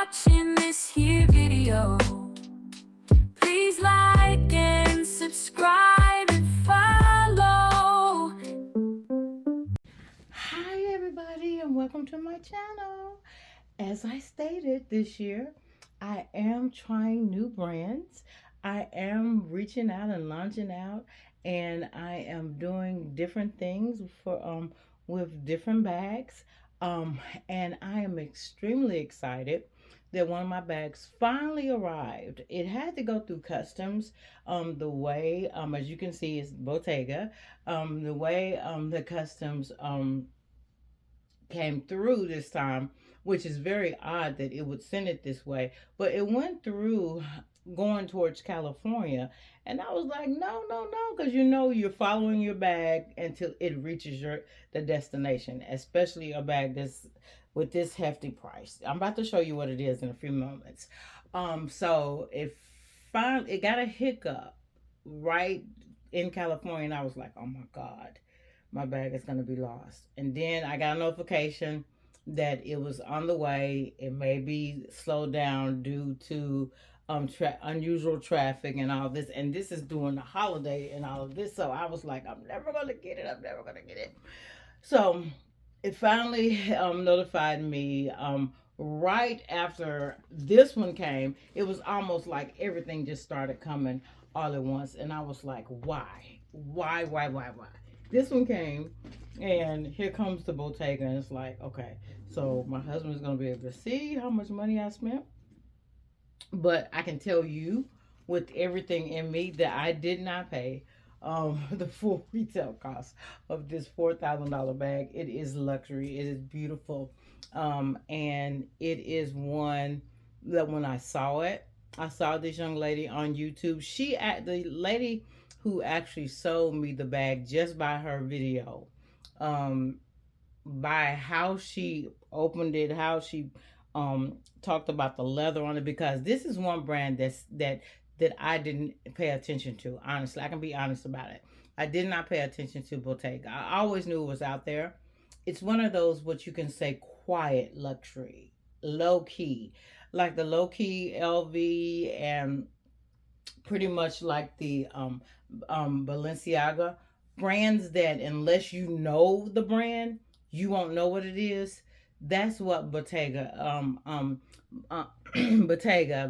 watching this here video. Please like and subscribe and follow. Hi everybody and welcome to my channel. As I stated this year, I am trying new brands. I am reaching out and launching out, and I am doing different things for with different bags. And I am extremely excited that one of my bags finally arrived. It had to go through customs. The way as you can see is Bottega. The way the customs came through this time, which is very odd that it would send it this way, but it went through going towards California. And I was like, no, no, no, because you're following your bag until it reaches the destination, especially a bag that's with this hefty price. I'm about to show you what it is in a few moments. So it got a hiccup right in California, and I was like, oh my God, my bag is going to be lost. And then I got a notification that it was on the way. It may be slowed down due to unusual traffic and all this. And this is during the holiday and all of this. So I was like, I'm never going to get it. I'm never going to get it. So it finally notified me right after this one came. It was almost like everything just started coming all at once. And I was like, why? Why? This one came, and here comes the Bottega, and it's like, okay, so my husband is going to be able to see how much money I spent. But I can tell you with everything in me that I did not pay the full retail cost of this $4,000 bag. It is luxury. It is beautiful. And it is one that when I saw this young lady on YouTube. The lady who actually sold me the bag, just by her video, um, by how she opened it, how she talked about the leather on it, because this is one brand that I didn't pay attention to. Honestly, I can be honest about it. I did not pay attention to Bottega. I always knew it was out there. It's one of those, what you can say, quiet luxury, low key, like the low key LV, and pretty much like the Balenciaga brands, that unless you know the brand, you won't know what it is. That's what Bottega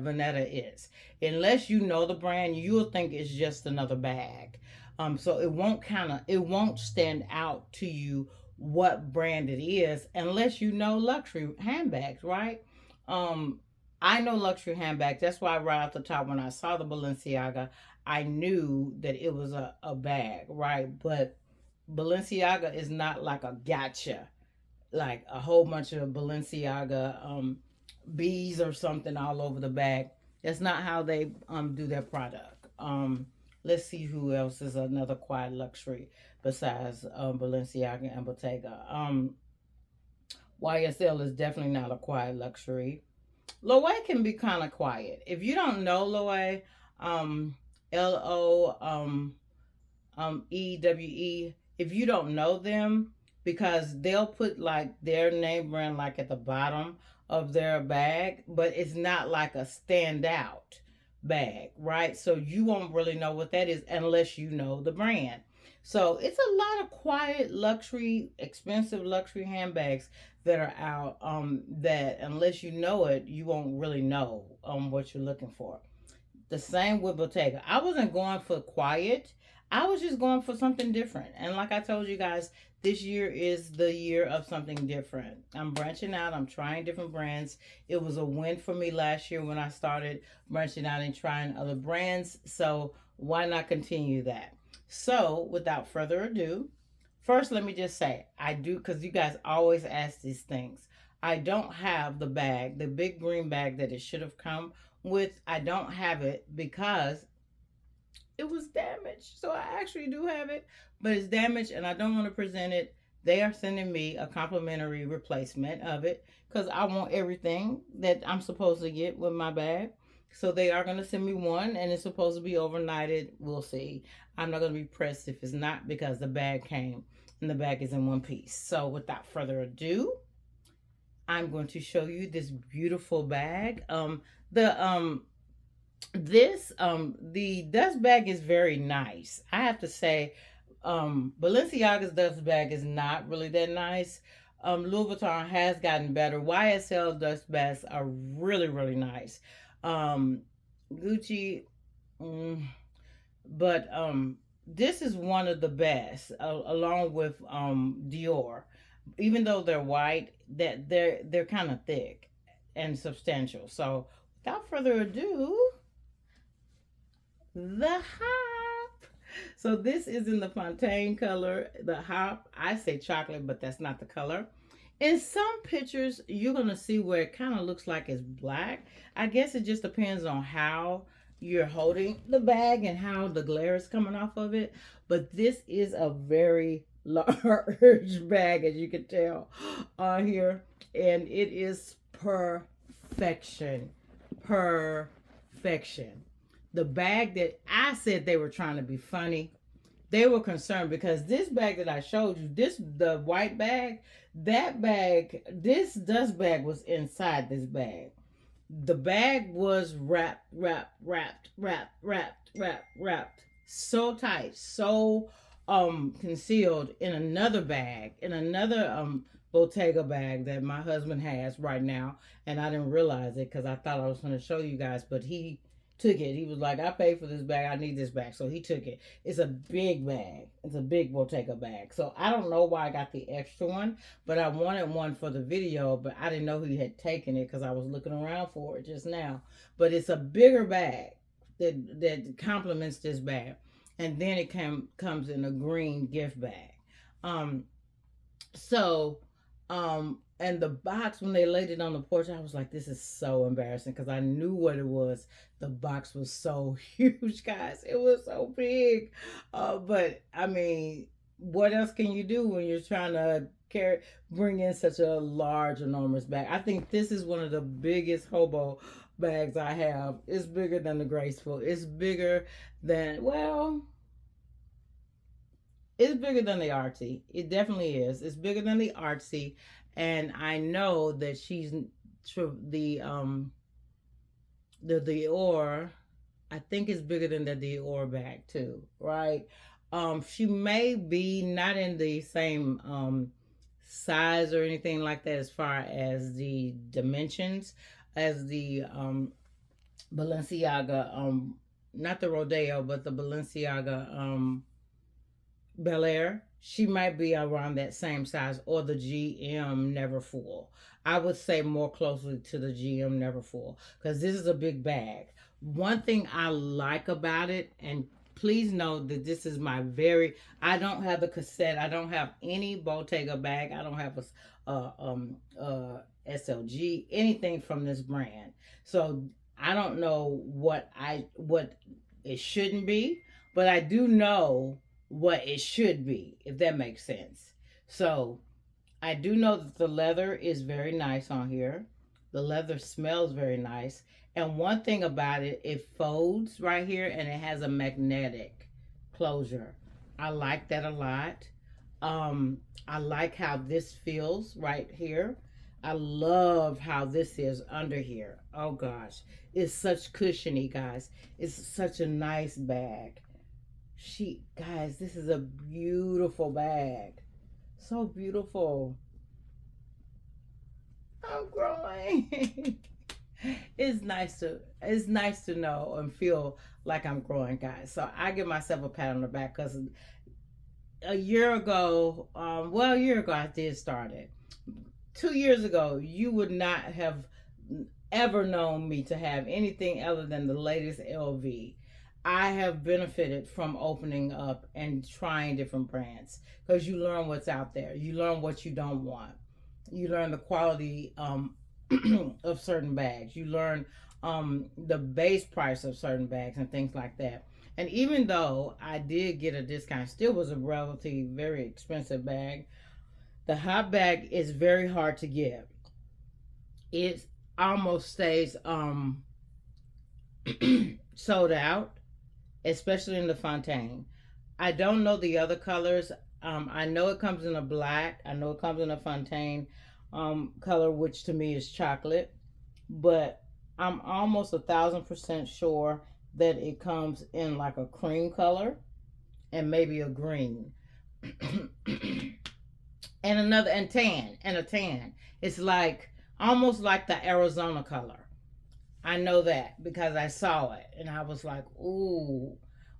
Veneta is. Unless you know the brand, you'll think it's just another bag. So it won't stand out to you what brand it is unless you know luxury handbags, right? Um, I know luxury handbags. That's why right off the top, when I saw the Balenciaga, I knew that it was a bag, right? But Balenciaga is not like a gotcha, like a whole bunch of Balenciaga bees or something all over the bag. That's not how they do their product. Let's see who else is another quiet luxury besides Balenciaga and Bottega. YSL is definitely not a quiet luxury. Loewe can be kind of quiet. If you don't know Loewe, Loewe, EWE, if you don't know them, because they'll put like their name brand like at the bottom of their bag, but it's not like a standout bag, right? So you won't really know what that is unless you know the brand. So it's a lot of quiet luxury, expensive luxury handbags that are out, that unless you know it, you won't really know what you're looking for. The same with Bottega. I wasn't going for quiet. I was just going for something different. And like I told you guys, this year is the year of something different. I'm branching out. I'm trying different brands. It was a win for me last year when I started branching out and trying other brands. So why not continue that? So without further ado, first let me just say, I do, because you guys always ask these things. I don't have the bag, the big green bag that it should have come with. I don't have it because it was damaged. So I actually do have it, but it's damaged and I don't want to present it. They are sending me a complimentary replacement of it because I want everything that I'm supposed to get with my bag. So they are going to send me one, and it's supposed to be overnighted. We'll see. I'm not going to be pressed if it's not, because the bag came and the bag is in one piece. So without further ado, I'm going to show you this beautiful bag. The this the dust bag is very nice. I have to say, Balenciaga's dust bag is not really that nice. Louis Vuitton has gotten better. YSL dust bags are really really nice. Um, Gucci, mm, but this is one of the best, along with Dior. Even though they're white, that they're kind of thick and substantial. So without further ado, the hop. So this is in the Fontaine color. The hop, I say chocolate, but that's not the color. In some pictures, you're going to see where it kind of looks like it's black. I guess it just depends on how you're holding the bag and how the glare is coming off of it. But this is a very large bag, as you can tell on here. And it is perfection. Perfection. The bag that I said they were trying to be funny, they were concerned because this bag that I showed you, the white bag, that bag, this dust bag was inside this bag. The bag was wrapped so tight, so concealed in another bag, in another Bottega bag that my husband has right now, and I didn't realize it because I thought I was going to show you guys, but he took it. He was like, I paid for this bag, I need this bag. So he took it. It's a big bag. It's a big Bottega bag. So I don't know why I got the extra one, but I wanted one for the video, but I didn't know he had taken it because I was looking around for it just now. But it's a bigger bag that complements this bag. And then it comes in a green gift bag. Um, so and the box, when they laid it on the porch, I was like, this is so embarrassing because I knew what it was. The box was so huge, guys. It was so big. But I mean, what else can you do when you're trying to bring in such a large, enormous bag? I think this is one of the biggest hobo bags I have. It's bigger than the Graceful. It's bigger than, well, it's bigger than the Artsy. It definitely is. It's bigger than the Artsy, and I know that she's the Dior. I think it's bigger than the Dior bag too, right? She may be not in the same size or anything like that as far as the dimensions as the Balenciaga, not the Rodeo, but the Balenciaga Bel Air. She might be around that same size, or the GM Neverfull. I would say more closely to the GM Neverfull because this is a big bag. One thing I like about it, and please know that this is my very, I don't have the cassette, I don't have any Bottega bag, I don't have SLG, anything from this brand. So I don't know what it shouldn't be, but I do know what it should be, if that makes sense. So I do know that the leather is very nice on here. The leather smells very nice. And one thing about it, it folds right here and it has a magnetic closure. I like that a lot. I like how this feels right here. I love how this is under here. Oh gosh, it's such cushiony, guys. It's such a nice bag. Guys, this is a beautiful bag. So beautiful. I'm growing. It's nice to know and feel like I'm growing, guys. So I give myself a pat on the back because a year ago I did start it. 2 years ago, you would not have ever known me to have anything other than the latest LV. I have benefited from opening up and trying different brands because you learn what's out there. You learn what you don't want. You learn the quality of certain bags. You learn the base price of certain bags and things like that. And even though I did get a discount, still was a relatively very expensive bag. The hot bag is very hard to get. It almost stays sold out, especially in the Fontaine. I don't know the other colors. I know it comes in a black. I know it comes in a Fontaine. color, which to me is chocolate. But I'm almost 1,000% sure that it comes in like a cream color and maybe a green. And another and tan and a tan. It's like almost like the Arizona color. I know that because I saw it and I was like, ooh.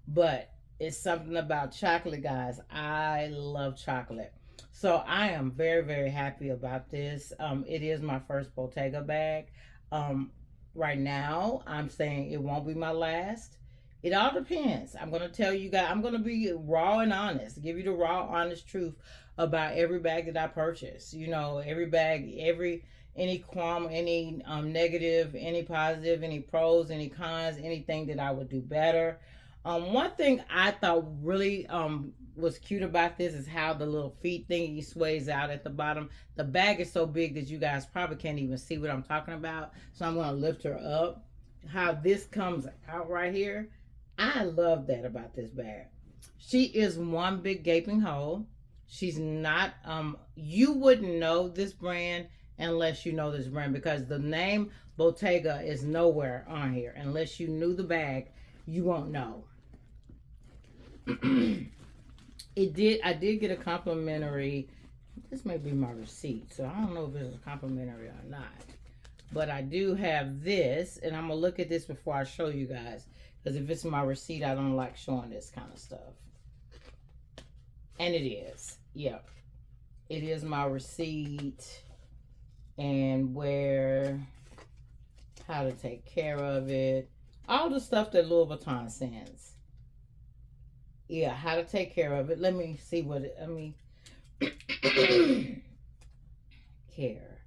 But it's something about chocolate, guys. I love chocolate. So I am very, very happy about this. It is my first Bottega bag. Um, right now, I'm saying it won't be my last. It all depends. I'm gonna tell you guys. I'm gonna be raw and honest. Give you the raw, honest truth about every bag that I purchase. You know, every bag, every any qualm, any negative, any positive, any pros, any cons, anything that I would do better. One thing I thought really was cute about this is how the little feet thingy sways out at the bottom. The bag is so big that you guys probably can't even see what I'm talking about. So I'm going to lift her up. How this comes out right here. I love that about this bag. She is one big gaping hole. She's not, you wouldn't know this brand unless you know this brand because the name Bottega is nowhere on here. Unless you knew the bag, you won't know. I did get a complimentary. This may be my receipt, so I don't know if it's a complimentary or not. But I do have this, and I'm gonna look at this before I show you guys. Because if it's my receipt, I don't like showing this kind of stuff. And it is. Yep. It is my receipt. And how to take care of it. All the stuff that Louis Vuitton sends. Yeah, how to take care of it. Let me see care.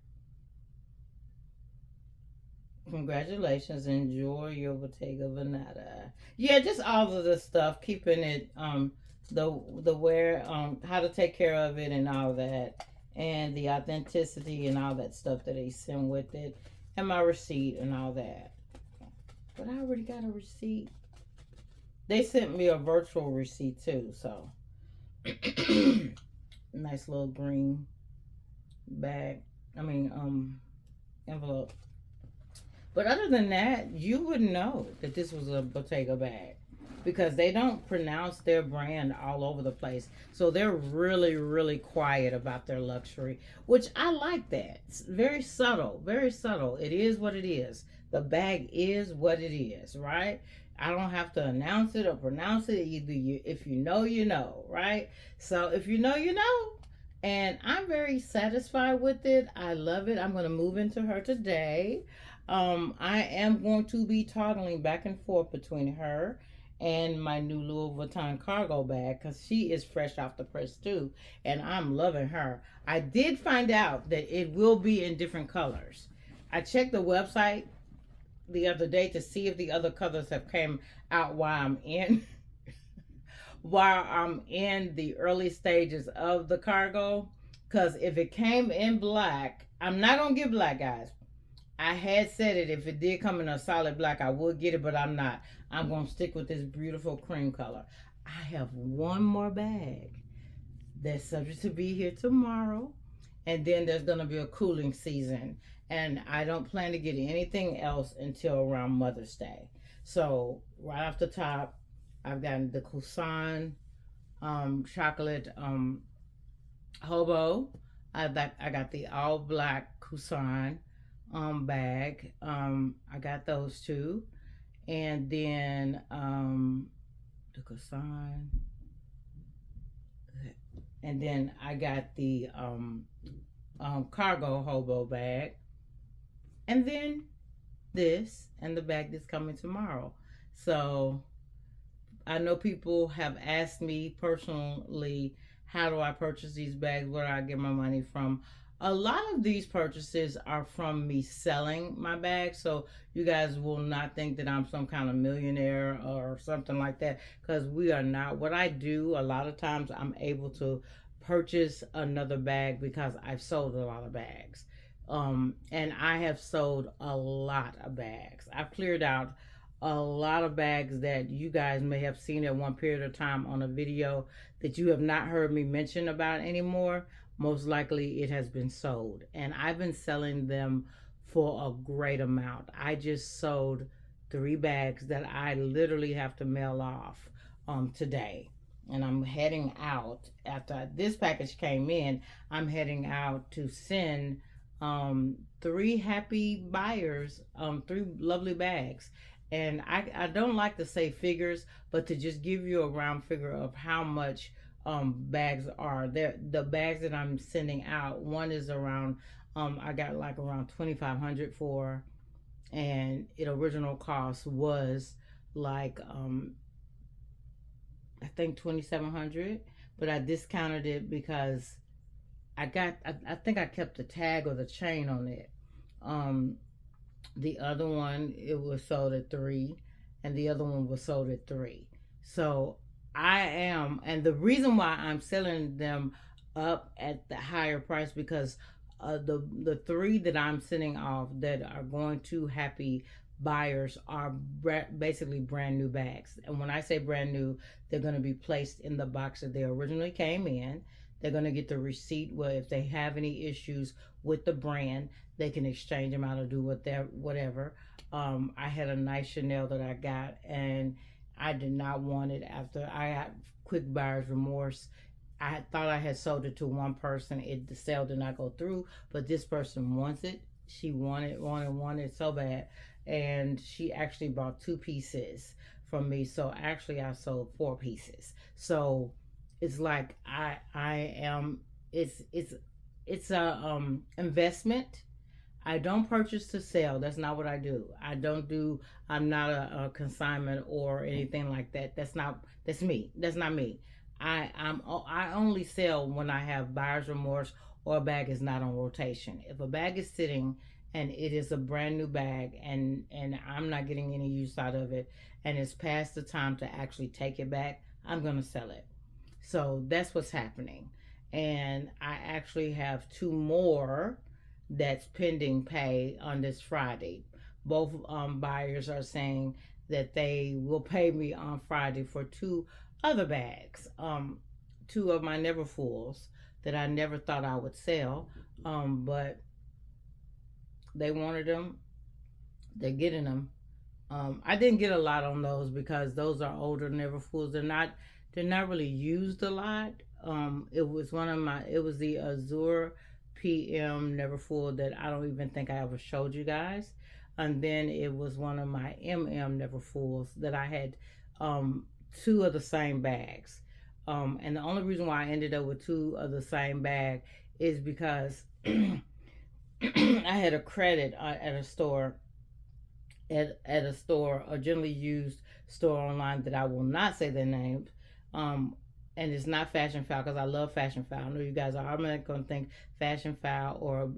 Congratulations, enjoy your Bottega Veneta. Yeah, just all of the stuff, keeping it the wear, how to take care of it and all that, and the authenticity and all that stuff that they send with it, and my receipt and all that. But I already got a receipt. They sent me a virtual receipt too, so nice little green bag. Envelope. But other than that, you wouldn't know that this was a Bottega bag because they don't pronounce their brand all over the place. So they're really, really quiet about their luxury, which I like that. It's very subtle, very subtle. It is what it is. The bag is what it is, right? I don't have to announce it or pronounce it. If you know, you know, right? So if you know, you know. And I'm very satisfied with it. I love it. I'm going to move into her today. I am going to be toggling back and forth between her and my new Louis Vuitton cargo bag because she is fresh off the press too, and I'm loving her. I did find out that it will be in different colors. I checked the website the other day to see if the other colors have came out while I'm in the early stages of the cargo, because if it came in black, I'm not gonna get black, guys. I had said it, if it did come in a solid black, I would get it, but I'm not. I'm going to stick with this beautiful cream color. I have one more bag that's subject to be here tomorrow. And then there's going to be a cooling season. And I don't plan to get anything else until around Mother's Day. So right off the top, I've got the Cousin chocolate hobo. I got the all black Cousin bag. I got those two. And then the Cousin. And then I got the cargo hobo bag. And then this and the bag that's coming tomorrow. So I know people have asked me personally, how do I purchase these bags? Where do I get my money from? A lot of these purchases are from me selling my bags, so you guys will not think that I'm some kind of millionaire or something like that, because we are not. What I do, a lot of times I'm able to purchase another bag because I've sold a lot of bags. And I have sold a lot of bags. I've cleared out a lot of bags that you guys may have seen at one period of time on a video that you have not heard me mention about anymore. most likely it has been sold. And I've been selling them for a great amount. I just sold 3 bags that I literally have to mail off today. And I'm heading out after this package came in. I'm heading out to send 3 happy buyers 3 lovely bags. And I don't like to say figures, but to just give you a round figure of how much bags are there. The bags that I'm sending out, one is around I got like around 2,500 for, and it original cost was like I think 2,700, but I discounted it because I think I kept the tag or the chain on it. Um, the other one, it was sold at 3, and the other one was sold at 3. So I am, and the reason why I'm selling them up at the higher price because the 3 that I'm sending off that are going to happy buyers are basically brand new bags. And when I say brand new, they're going to be placed in the box that they originally came in. They're going to get the receipt where if they have any issues with the brand, they can exchange them out or do whatever. I had a nice Chanel that I got, and I did not want it after I got quick buyer's remorse. I thought I had sold it to one person. The sale did not go through, but this person wants it. She wanted so bad, and she actually bought 2 pieces from me. So actually, I sold 4 pieces. So it's like I am. It's a investment. I don't purchase to sell. That's not what I do. I don't do. I'm not a consignment or anything like that. That's me. That's not me. I only sell when I have buyer's remorse or a bag is not on rotation. If a bag is sitting and it is a brand new bag and I'm not getting any use out of it and it's past the time to actually take it back, I'm gonna sell it. So that's what's happening. And I actually have 2 more that's pending pay on this Friday. Both buyers are saying that they will pay me on Friday for 2 other bags. 2 of my Neverfulls that I never thought I would sell, but they wanted them. They're getting them. I didn't get a lot on those because those are older Neverfulls. They're not really used a lot. It was the Azure PM Neverfull that I don't even think I ever showed you guys. And then it was one of my MM Neverfulls that I had 2 of the same bags. And the only reason why I ended up with 2 of the same bag is because I had a credit at a store, a generally used store online that I will not say their names. And it's not Fashion Foul because I love Fashion Foul. I know you guys are. I'm not going to think Fashion Foul or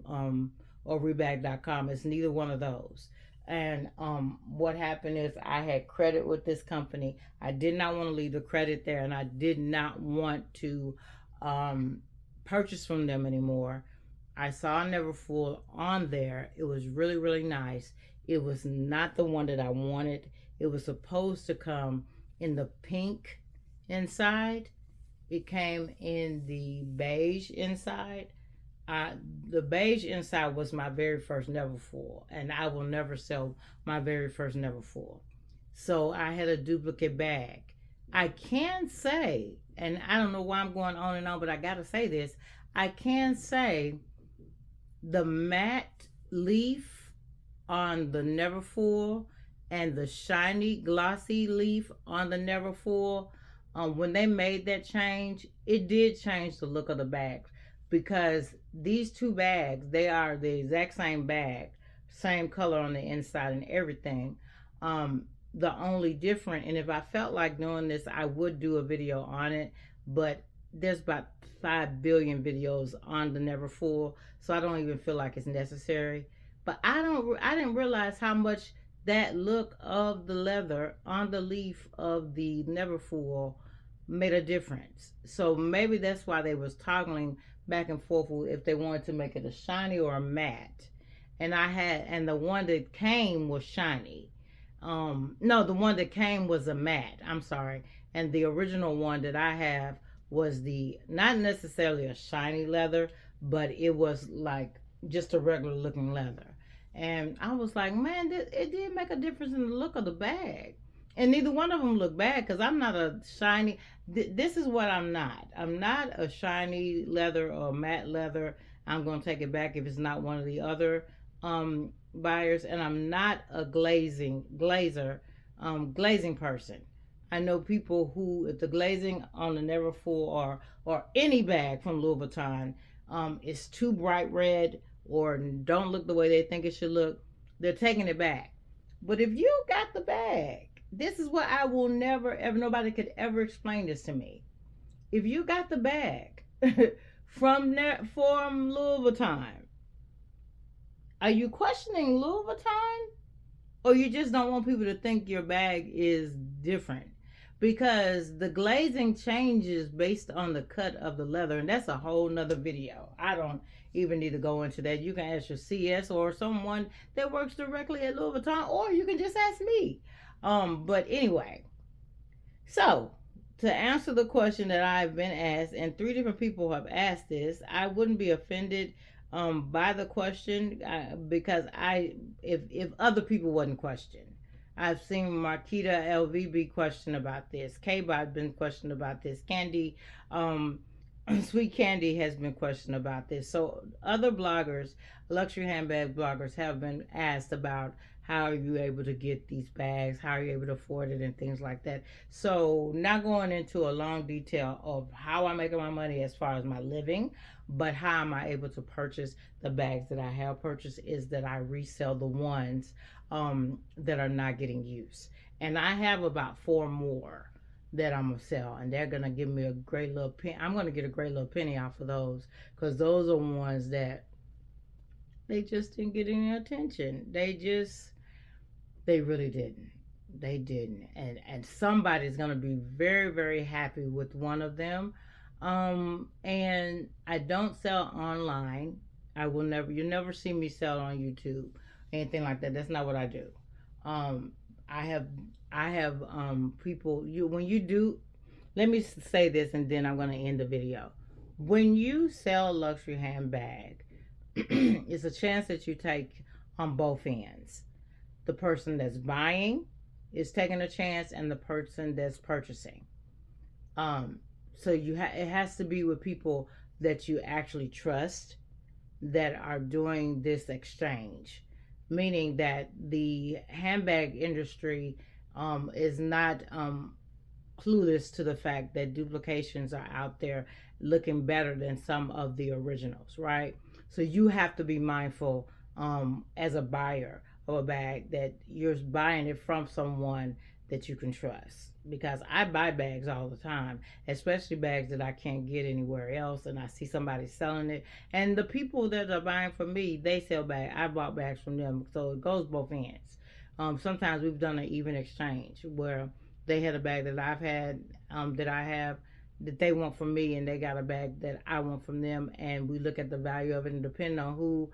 Rebag.com. It's neither one of those. And what happened is I had credit with this company. I did not want to leave the credit there, and I did not want to purchase from them anymore. I saw Neverfull on there. It was really, really nice. It was not the one that I wanted. It was supposed to come in the pink inside. It came in the beige inside. The beige inside was my very first Neverfull, and I will never sell my very first Neverfull. So I had a duplicate bag. I can say, and I don't know why I'm going on and on, but I gotta say this. I can say the matte leaf on the Neverfull and the shiny glossy leaf on the Neverfull, when they made that change, it did change the look of the bag, because these 2 bags, they are the exact same bag, same color on the inside and everything. The only different, and if I felt like doing this, I would do a video on it, but there's about 5 billion videos on the Neverfull, so I don't even feel like it's necessary. But I didn't realize how much that look of the leather on the leaf of the Neverfull made a difference. So maybe that's why they was toggling back and forth if they wanted to make it a shiny or a matte. And the one that came was shiny. No, the one that came was a matte. I'm sorry. And the original one that I have was the not necessarily a shiny leather, but it was like just a regular looking leather. And I was like, man, it did make a difference in the look of the bag. And neither one of them look bad because I'm not a shiny. This is what I'm not. I'm not a shiny leather or matte leather. I'm gonna take it back if it's not one of the other buyers. And I'm not a glazing person. I know people who, if the glazing on the Neverfull or any bag from Louis Vuitton is too bright red or don't look the way they think it should look, they're taking it back. But if you got the bag, this is what I will never ever, nobody could ever explain this to me. If you got the bag from Louis Vuitton, are you questioning Louis Vuitton, or you just don't want people to think your bag is different? Because the glazing changes based on the cut of the leather, and that's a whole nother video. I don't even need to go into that. You can ask your CS or someone that works directly at Louis Vuitton, or you can just ask me. But anyway, so to answer the question that I've been asked, and three different people have asked this, I wouldn't be offended by the question because if other people wasn't questioned. I've seen Marquita LV be questioned about this. K-Bot been questioned about this. Candy, Sweet Candy has been questioned about this. So other bloggers, luxury handbag bloggers, have been asked about how are you able to get these bags, how are you able to afford it, and things like that. So not going into a long detail of how I'm making my money as far as my living, but how am I able to purchase the bags that I have purchased is that I resell the ones that are not getting used. And I have about 4 more that I'm gonna sell, and they're gonna give me a great little penny. I'm gonna get a great little penny off of those because those are ones that they just didn't get any attention. They really didn't. They didn't, and somebody's gonna be very very happy with one of them. And I don't sell online. I will never. You never see me sell on YouTube, anything like that. That's not what I do. Um, I have people. You when you do. Let me say this, and then I'm gonna end the video. When you sell a luxury handbag, it's a chance that you take on both ends. The person that's buying is taking a chance, and the person that's purchasing. Um, so it has to be with people that you actually trust that are doing this exchange, meaning that the handbag industry is not clueless to the fact that duplications are out there looking better than some of the originals, right? So you have to be mindful as a buyer of a bag that you're buying it from someone that you can trust. Because I buy bags all the time, especially bags that I can't get anywhere else, and I see somebody selling it. And the people that are buying from me, they sell bags. I bought bags from them, so it goes both ends. Sometimes we've done an even exchange where they had a bag that I've had, that I have, that they want from me, and they got a bag that I want from them, and we look at the value of it, and depending on who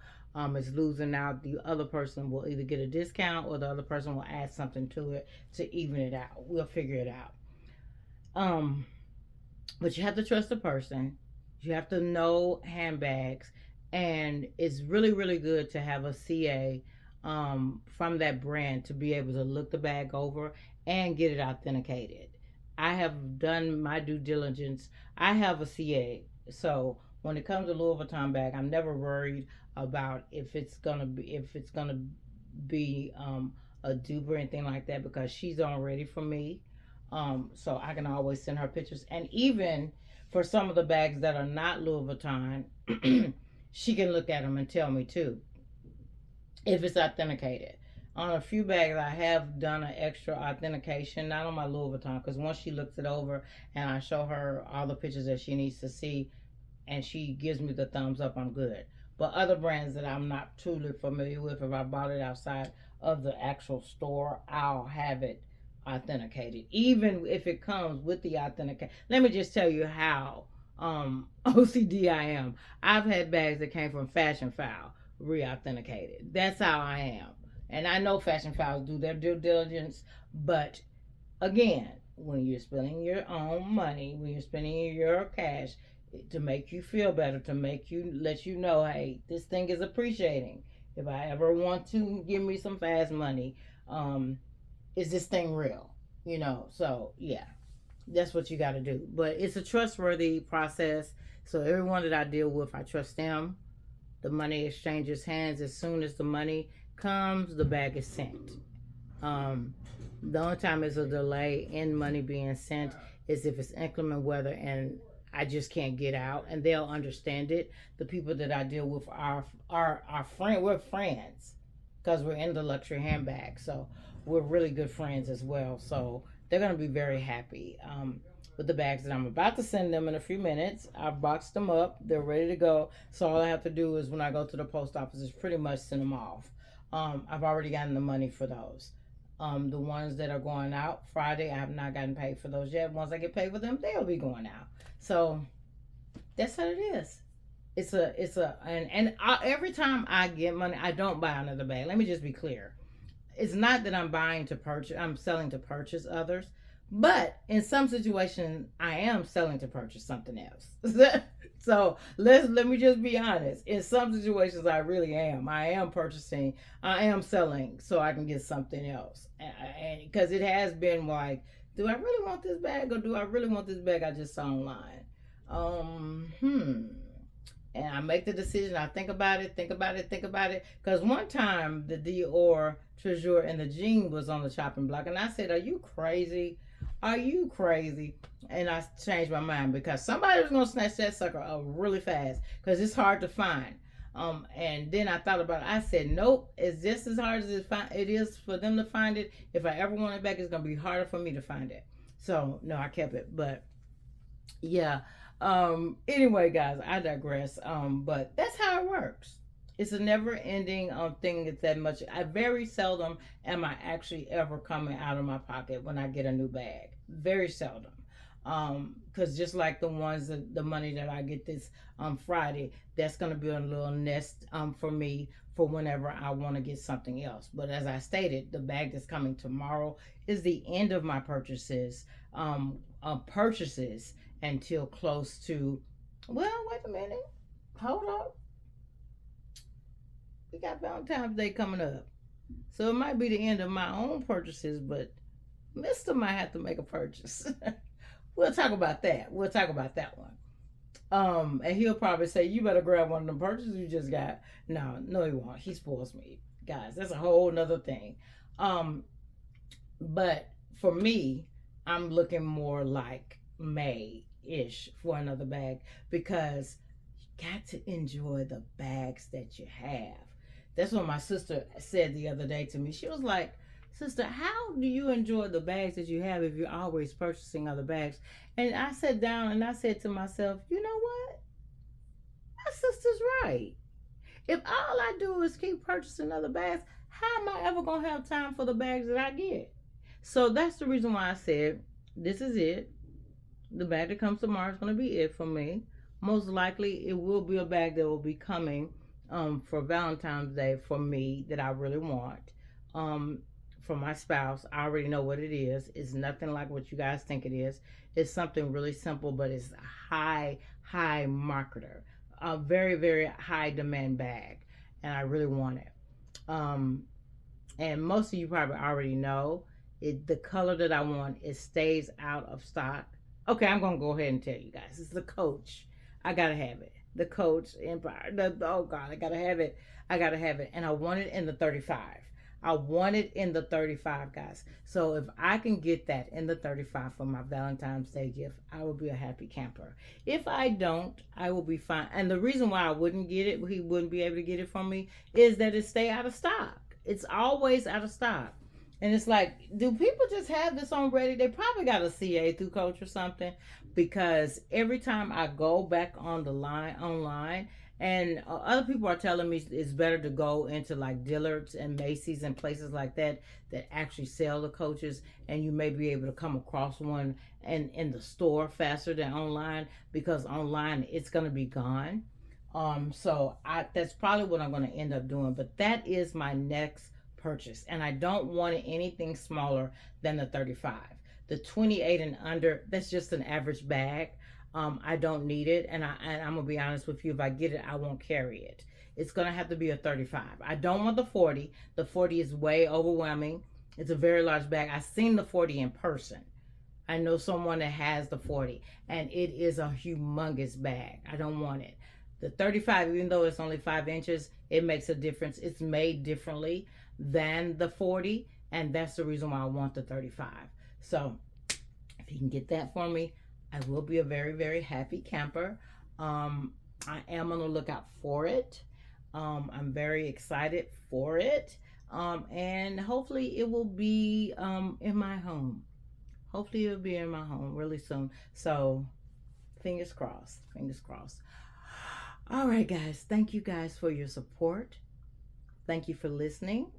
is losing out, the other person will either get a discount or the other person will add something to it to even it out. We'll figure it out. Um, but you have to trust the person. You have to know handbags, and it's really really good to have a CA from that brand to be able to look the bag over and get it authenticated. I have done my due diligence. I have a CA, so when it comes to Louis Vuitton bag, I'm never worried about if it's gonna be a dupe or anything like that because she's already for me. So I can always send her pictures, and even for some of the bags that are not Louis Vuitton, she can look at them and tell me too if it's authenticated. On a few bags, I have done an extra authentication, not on my Louis Vuitton, because once she looks it over and I show her all the pictures that she needs to see, and she gives me the thumbs up, I'm good. But other brands that I'm not truly familiar with, if I bought it outside of the actual store, I'll have it authenticated, even if it comes with the authentication. Let me just tell you how OCD I am. I've had bags that came from Fashion File re-authenticated. That's how I am. And I know Fashion Files do their due diligence, but again, when you're spending your own money, when you're spending your cash, to make you feel better, to make you let you know, hey, this thing is appreciating. If I ever want to give me some fast money, um, is this thing real? So yeah, that's what you got to do. But it's a trustworthy process. So everyone that I deal with, I trust them. The money exchanges hands. As soon as the money comes, the bag is sent. Um, the only time is a delay in money being sent is if it's inclement weather and I just can't get out, and they'll understand it. The people that I deal with are friend. We're friends because we're in the luxury handbag, so we're really good friends as well. So they're gonna be very happy. With the bags that I'm about to send them in a few minutes. I've boxed them up. They're ready to go. So all I have to do is when I go to the post office is pretty much send them off. I've already gotten the money for those. The ones that are going out Friday, I have not gotten paid for those yet. Once I get paid for them, they'll be going out. So that's what it is. Every time I get money, I don't buy another bag. Let me just be clear. It's not that I'm buying to purchase. I'm selling to purchase others. But in some situations, I am selling to purchase something else. So let me just be honest. In some situations, I really am. I am purchasing. I am selling so I can get something else. And because it has been like, do I really want this bag or do I really want this bag I just saw online? And I make the decision. I think about it, think about it, think about it. Because one time the Dior Treasure and the jean was on the chopping block, and I said, "Are you crazy? Are you crazy?" And I changed my mind because somebody was gonna snatch that sucker up really fast because it's hard to find. And then I thought about it. I said, "Nope, it's just as hard as it is for them to find it. If I ever want it back, it's gonna be harder for me to find it." So no, I kept it, but yeah. Anyway, guys, I digress. But that's how it works. It's a never ending thing. It's that much. I very seldom am I actually ever coming out of my pocket when I get a new bag. Very seldom. Because just like the money that I get this Friday, that's gonna be a little nest for me for whenever I want to get something else. But as I stated, the bag that's coming tomorrow is the end of my purchases until close to, well, wait a minute, hold up, we got Valentine's Day coming up, so it might be the end of my own purchases, but Mr. might have to make a purchase. We'll talk about that. We'll talk about that one. And he'll probably say, "You better grab one of them purchases you just got." No, he won't. He spoils me, guys. That's a whole nother thing. But for me, I'm looking more like May-ish for another bag because you got to enjoy the bags that you have. That's what my sister said the other day to me. She was like, "Sister, how do you enjoy the bags that you have if you're always purchasing other bags?" And I sat down and I said to myself, you know what? My sister's right. If all I do is keep purchasing other bags, how am I ever going to have time for the bags that I get? So that's the reason why I said, this is it. The bag that comes tomorrow is going to be it for me. Most likely, it will be a bag that will be coming for Valentine's Day for me that I really want. For my spouse, I already know what it is. It's nothing like what you guys think it is. It's something really simple, but it's a high marketer, a very, very high demand bag, and I really want it. Um, and most of you probably already know it. The color that I want, it stays out of stock. Okay, I'm gonna go ahead and tell you guys. It's the Coach. I gotta have it. The Coach Empire. Oh God, I gotta have it. I gotta have it, and I want it in the 35. I want it in the 35, guys. So if I can get that in the 35 for my Valentine's Day gift, I will be a happy camper. If I don't, I will be fine. And the reason why I wouldn't get it, he wouldn't be able to get it from me, is that it stay out of stock. It's always out of stock. And it's like, do people just have this on ready? They probably got a CA through Coach or something, because every time I go back on the line online, and other people are telling me it's better to go into like Dillard's and Macy's and places like that that actually sell the Coaches, and you may be able to come across one and in the store faster than online, because online it's going to be gone. So that's probably what I'm going to end up doing. But that is my next purchase, and I don't want anything smaller than the 35. The 28 and under, that's just an average bag. I don't need it, and I'm gonna be honest with you. If I get it, I won't carry it. It's gonna have to be a 35. I don't want the 40. The 40 is way overwhelming. It's a very large bag. I've seen the 40 in person. I know someone that has the 40, and it is a humongous bag. I don't want it. The 35, even though it's only 5 inches, it makes a difference. It's made differently than the 40, and that's the reason why I want the 35. So if you can get that for me, I will be a very, very happy camper. I am on the lookout for it. I'm very excited for it. And hopefully it will be in my home. Hopefully it'll be in my home really soon. So fingers crossed. Fingers crossed. All right, guys. Thank you guys for your support. Thank you for listening.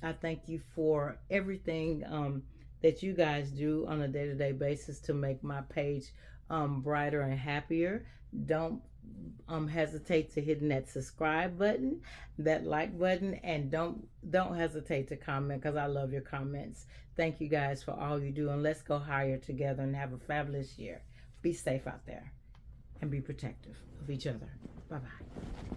I thank you for everything that you guys do on a day-to-day basis to make my page brighter and happier. Don't hesitate to hitting that subscribe button, that like button, and don't hesitate to comment, because I love your comments. Thank you guys for all you do, and let's go higher together and have a fabulous year. Be safe out there and be protective of each other. Bye-bye.